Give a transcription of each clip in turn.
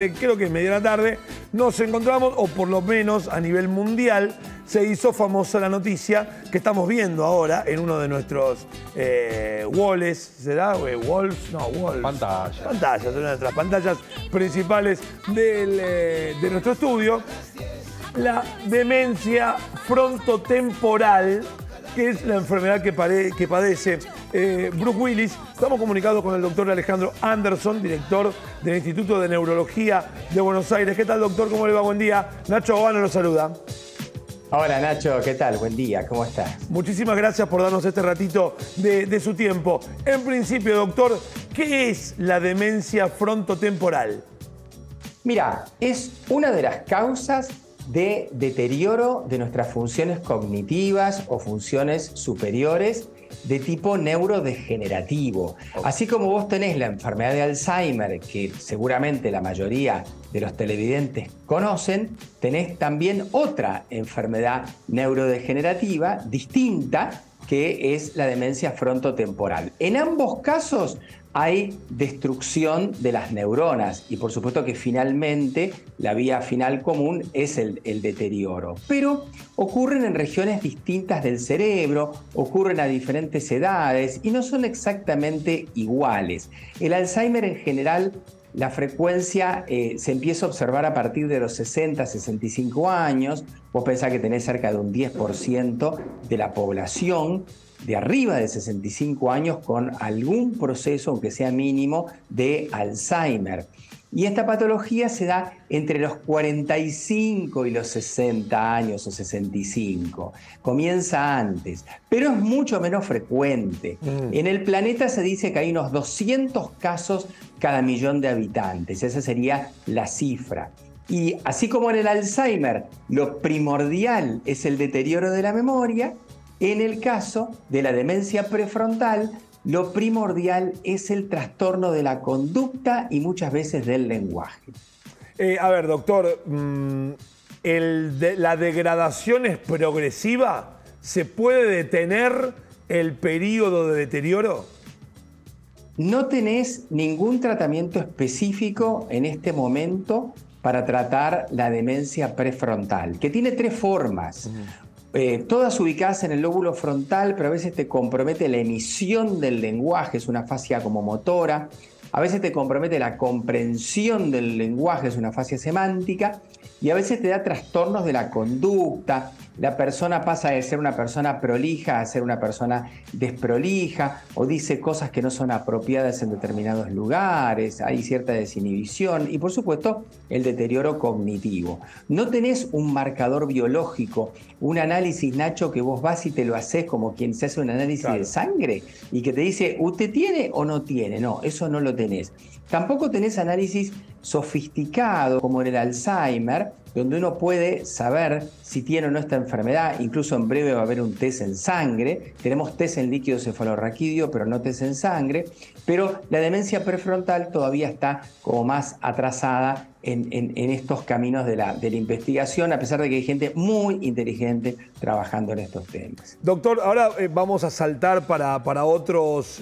Creo que media de la tarde, nos encontramos, o por lo menos a nivel mundial, se hizo famosa la noticia que estamos viendo ahora en uno de nuestros walls, ¿será? Walls, no, walls. Pantallas. Pantallas, una de nuestras pantallas principales de nuestro estudio. La demencia frontotemporal, que es la enfermedad que padece Bruce Willis. Estamos comunicados con el doctor Alejandro Anderson, director del Instituto de Neurología de Buenos Aires. ¿Qué tal, doctor? ¿Cómo le va? Buen día. Nacho Bogano lo saluda. Hola, Nacho. ¿Qué tal? Buen día. ¿Cómo estás? Muchísimas gracias por darnos este ratito de su tiempo. En principio, doctor, ¿qué es la demencia frontotemporal? Mira, es una de las causas de deterioro de nuestras funciones cognitivas o funciones superiores de tipo neurodegenerativo. Así como vos tenés la enfermedad de Alzheimer, que seguramente la mayoría de los televidentes conocen, tenés también otra enfermedad neurodegenerativa distinta, que es la demencia frontotemporal. En ambos casos hay destrucción de las neuronas y por supuesto que finalmente la vía final común es el deterioro. Pero ocurren en regiones distintas del cerebro, ocurren a diferentes edades y no son exactamente iguales. El Alzheimer en general, la frecuencia se empieza a observar a partir de los 60, 65 años. Vos pensás que tenés cerca de un 10% de la población de arriba de 65 años con algún proceso, aunque sea mínimo, de Alzheimer. Y esta patología se da entre los 45 y los 60 años o 65. Comienza antes, pero es mucho menos frecuente. En el planeta se dice que hay unos 200 casos cada millón de habitantes. Esa sería la cifra. Y así como en el Alzheimer, lo primordial es el deterioro de la memoria, en el caso de la demencia prefrontal, lo primordial es el trastorno de la conducta y muchas veces del lenguaje. A ver, doctor, ¿la degradación es progresiva? ¿Se puede detener el periodo de deterioro? No tenés ningún tratamiento específico en este momento para tratar la demencia prefrontal, que tiene tres formas. Todas ubicadas en el lóbulo frontal, pero a veces te compromete la emisión del lenguaje, es una fascia como motora. A veces te compromete la comprensión del lenguaje, es una fascia semántica. Y a veces te da trastornos de la conducta. La persona pasa de ser una persona prolija a ser una persona desprolija, o dice cosas que no son apropiadas en determinados lugares, hay cierta desinhibición y por supuesto el deterioro cognitivo. No tenés un marcador biológico, un análisis, Nacho, que vos vas y te lo haces como quien se hace un análisis de sangre y que te dice, ¿usted tiene o no tiene? No, eso no lo tenés. Tampoco tenés análisis sofisticado como en el Alzheimer, donde uno puede saber si tiene o no esta enfermedad. Incluso en breve va a haber un test en sangre. Tenemos test en líquido cefalorraquídeo, pero no test en sangre. Pero la demencia prefrontal todavía está como más atrasada en estos caminos de la investigación, a pesar de que hay gente muy inteligente trabajando en estos temas. Doctor, ahora vamos a saltar para otras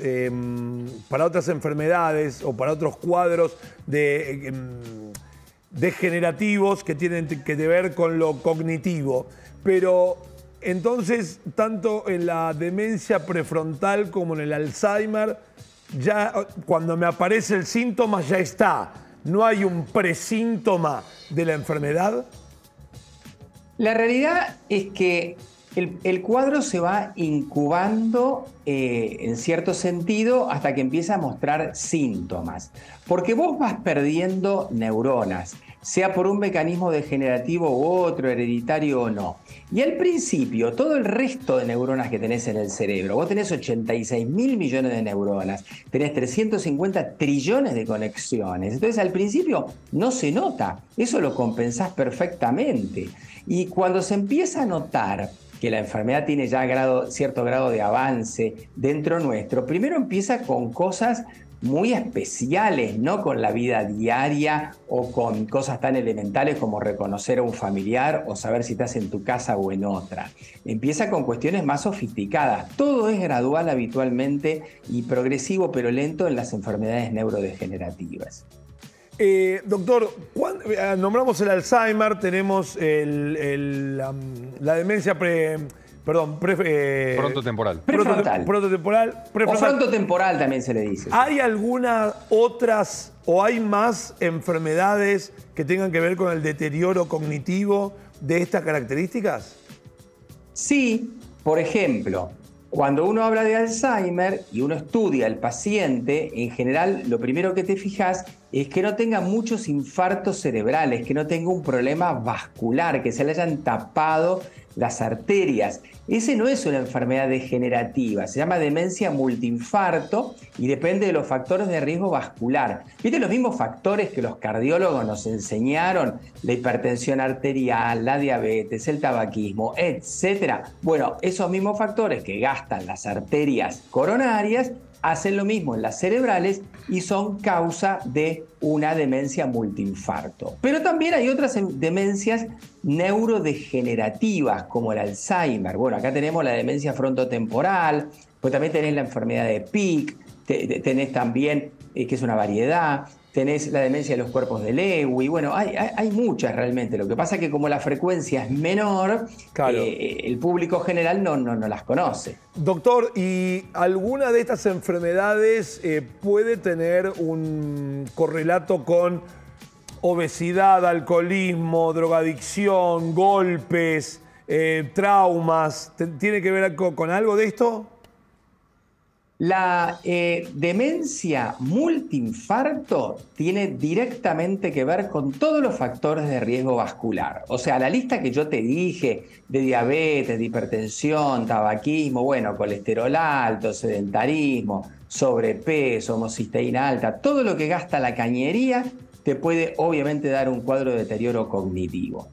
enfermedades o para otros cuadros degenerativos que tienen que ver con lo cognitivo. Pero entonces, tanto en la demencia prefrontal como en el Alzheimer, ya cuando me aparece el síntoma ya está. ¿No hay un presíntoma de la enfermedad? La realidad es que el cuadro se va incubando en cierto sentido hasta que empieza a mostrar síntomas. Porque vos vas perdiendo neuronas, sea por un mecanismo degenerativo u otro, hereditario o no. Y al principio, todo el resto de neuronas que tenés en el cerebro, vos tenés 86.000 millones de neuronas, tenés 350 trillones de conexiones. Entonces al principio no se nota, eso lo compensás perfectamente. Y cuando se empieza a notar que la enfermedad tiene ya cierto grado de avance dentro nuestro, primero empieza con cosas muy especiales, no con la vida diaria o con cosas tan elementales como reconocer a un familiar o saber si estás en tu casa o en otra. Empieza con cuestiones más sofisticadas. Todo es gradual habitualmente y progresivo, pero lento en las enfermedades neurodegenerativas. Doctor, nombramos el Alzheimer, tenemos la demencia frontotemporal. Frontotemporal. O frontotemporal también se le dice. ¿Hay algunas otras o hay más enfermedades que tengan que ver con el deterioro cognitivo de estas características? Sí, por ejemplo, cuando uno habla de Alzheimer y uno estudia al paciente, en general lo primero que te fijas es que no tenga muchos infartos cerebrales, que no tenga un problema vascular, que se le hayan tapado las arterias. Ese no es una enfermedad degenerativa, se llama demencia multiinfarto y depende de los factores de riesgo vascular. ¿Viste los mismos factores que los cardiólogos nos enseñaron? La hipertensión arterial, la diabetes, el tabaquismo, etc. Bueno, esos mismos factores que gastan las arterias coronarias hacen lo mismo en las cerebrales y son causa de una demencia multiinfarto. Pero también hay otras demencias neurodegenerativas como el Alzheimer. Bueno, acá tenemos la demencia frontotemporal, pues también tenés la enfermedad de Pick, tenés también, que es una variedad, tenés la demencia de los cuerpos de Lewy. Bueno, hay muchas realmente. Lo que pasa es que como la frecuencia es menor, claro, el público general no las conoce. Doctor, ¿y alguna de estas enfermedades puede tener un correlato con obesidad, alcoholismo, drogadicción, golpes, traumas? ¿Tiene que ver con algo de esto? La demencia multiinfarto tiene directamente que ver con todos los factores de riesgo vascular. O sea, la lista que yo te dije de diabetes, de hipertensión, tabaquismo, bueno, colesterol alto, sedentarismo, sobrepeso, homocisteína alta, todo lo que gasta la cañería te puede obviamente dar un cuadro de deterioro cognitivo.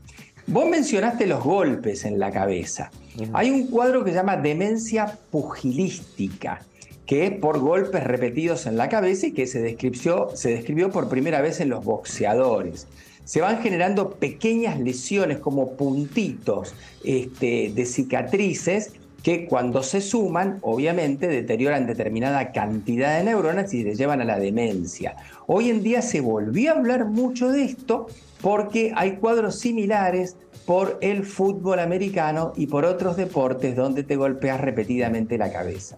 Vos mencionaste los golpes en la cabeza. Hay un cuadro que se llama demencia pugilística, que es por golpes repetidos en la cabeza y que se describió por primera vez en los boxeadores. Se van generando pequeñas lesiones como puntitos de cicatrices que cuando se suman, obviamente, deterioran determinada cantidad de neuronas y te llevan a la demencia. Hoy en día se volvió a hablar mucho de esto porque hay cuadros similares por el fútbol americano y por otros deportes donde te golpeas repetidamente la cabeza.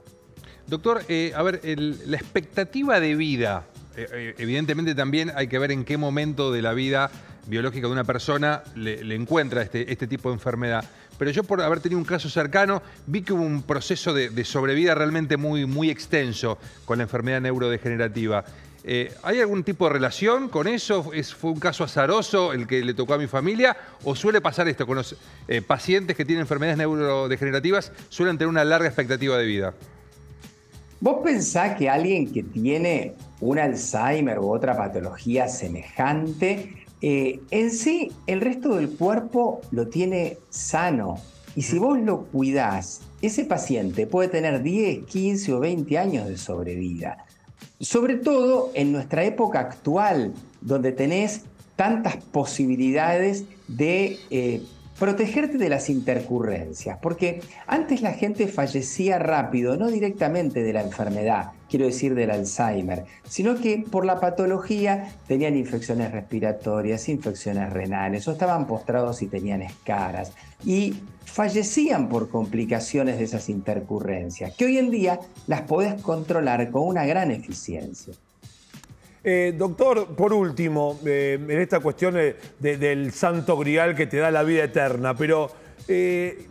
Doctor, la expectativa de vida, evidentemente también hay que ver en qué momento de la vida biológica de una persona le encuentra este tipo de enfermedad. Pero yo, por haber tenido un caso cercano, vi que hubo un proceso de sobrevida realmente muy extenso con la enfermedad neurodegenerativa. ¿Hay algún tipo de relación con eso? ¿Fue un caso azaroso el que le tocó a mi familia? ¿O suele pasar esto con los pacientes que tienen enfermedades neurodegenerativas? Suelen tener una larga expectativa de vida. ¿Vos pensás que alguien que tiene un Alzheimer u otra patología semejante, en sí el resto del cuerpo lo tiene sano? Y si vos lo cuidás, ese paciente puede tener 10, 15 o 20 años de sobrevida. Sobre todo en nuestra época actual, donde tenés tantas posibilidades de protegerte de las intercurrencias, porque antes la gente fallecía rápido, no directamente de la enfermedad, quiero decir del Alzheimer, sino que por la patología tenían infecciones respiratorias, infecciones renales, o estaban postrados y tenían escaras, y fallecían por complicaciones de esas intercurrencias, que hoy en día las podés controlar con una gran eficiencia. Doctor, por último, en esta cuestión del santo grial que te da la vida eterna, pero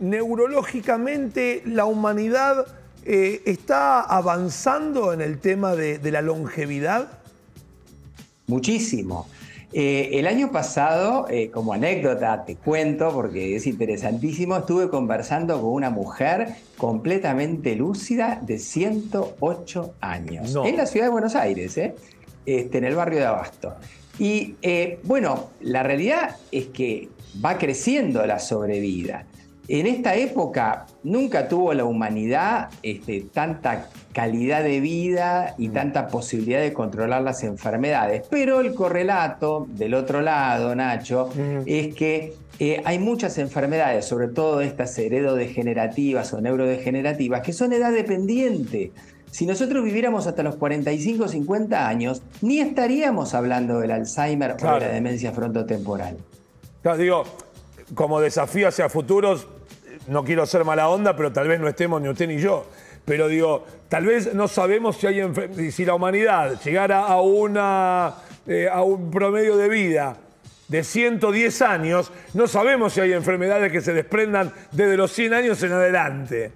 neurológicamente la humanidad está avanzando en el tema de la longevidad. Muchísimo. El año pasado, como anécdota, te cuento porque es interesantísimo, estuve conversando con una mujer completamente lúcida de 108 años, en la ciudad de Buenos Aires, en el barrio de Abasto. Y bueno, la realidad es que va creciendo la sobrevida. En esta época nunca tuvo la humanidad tanta calidad de vida y tanta posibilidad de controlar las enfermedades. Pero el correlato del otro lado, Nacho, es que hay muchas enfermedades, sobre todo estas heredodegenerativas o neurodegenerativas, que son edad dependiente. si nosotros viviéramos hasta los 45 o 50 años, ni estaríamos hablando del Alzheimer o de la demencia frontotemporal. Claro, digo, como desafío hacia futuros, no quiero ser mala onda, pero tal vez no estemos ni usted ni yo. Pero digo, tal vez no sabemos si la humanidad llegara a un promedio de vida de 110 años, no sabemos si hay enfermedades que se desprendan desde los 100 años en adelante.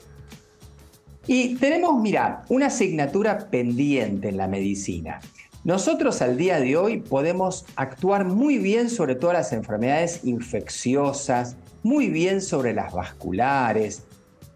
Y tenemos, mira, una asignatura pendiente en la medicina. Nosotros al día de hoy podemos actuar muy bien sobre todas las enfermedades infecciosas, muy bien sobre las vasculares,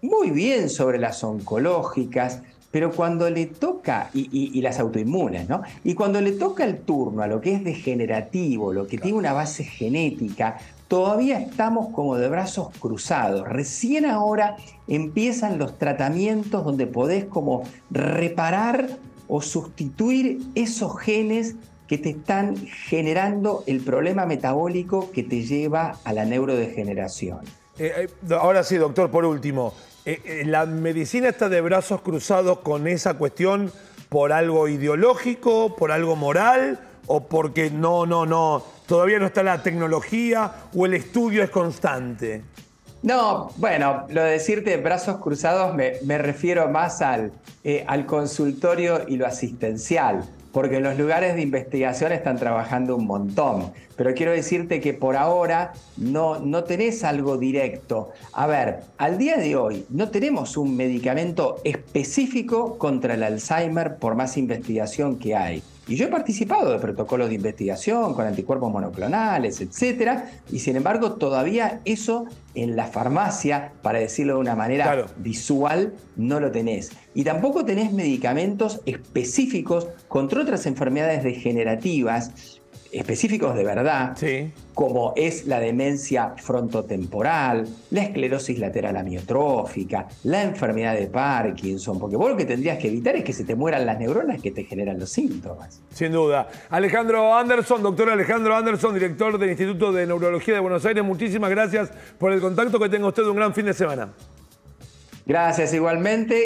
muy bien sobre las oncológicas, pero cuando le toca, y las autoinmunes, ¿no? Y cuando le toca el turno a lo que es degenerativo, lo que tiene una base genética, todavía estamos como de brazos cruzados. Recién ahora empiezan los tratamientos donde podés como reparar o sustituir esos genes que te están generando el problema metabólico que te lleva a la neurodegeneración. Ahora sí, doctor, por último. ¿La medicina está de brazos cruzados con esa cuestión por algo ideológico, por algo moral o porque todavía no está la tecnología o el estudio es constante? No, bueno, lo de decirte brazos cruzados me refiero más al consultorio y lo asistencial, porque en los lugares de investigación están trabajando un montón. Pero quiero decirte que por ahora no tenés algo directo. A ver, al día de hoy no tenemos un medicamento específico contra el Alzheimer por más investigación que hay. Y yo he participado de protocolos de investigación con anticuerpos monoclonales, etcétera, y sin embargo todavía eso en la farmacia, para decirlo de una manera visual, no lo tenés. Y tampoco tenés medicamentos específicos contra otras enfermedades degenerativas, específicos de verdad, como es la demencia frontotemporal, la esclerosis lateral amiotrófica, la enfermedad de Parkinson, porque vos lo que tendrías que evitar es que se te mueran las neuronas que te generan los síntomas. Sin duda. Alejandro Anderson, doctor Alejandro Anderson, director del Instituto de Neurología de Buenos Aires, muchísimas gracias por el contacto, que tenga usted un gran fin de semana. Gracias igualmente.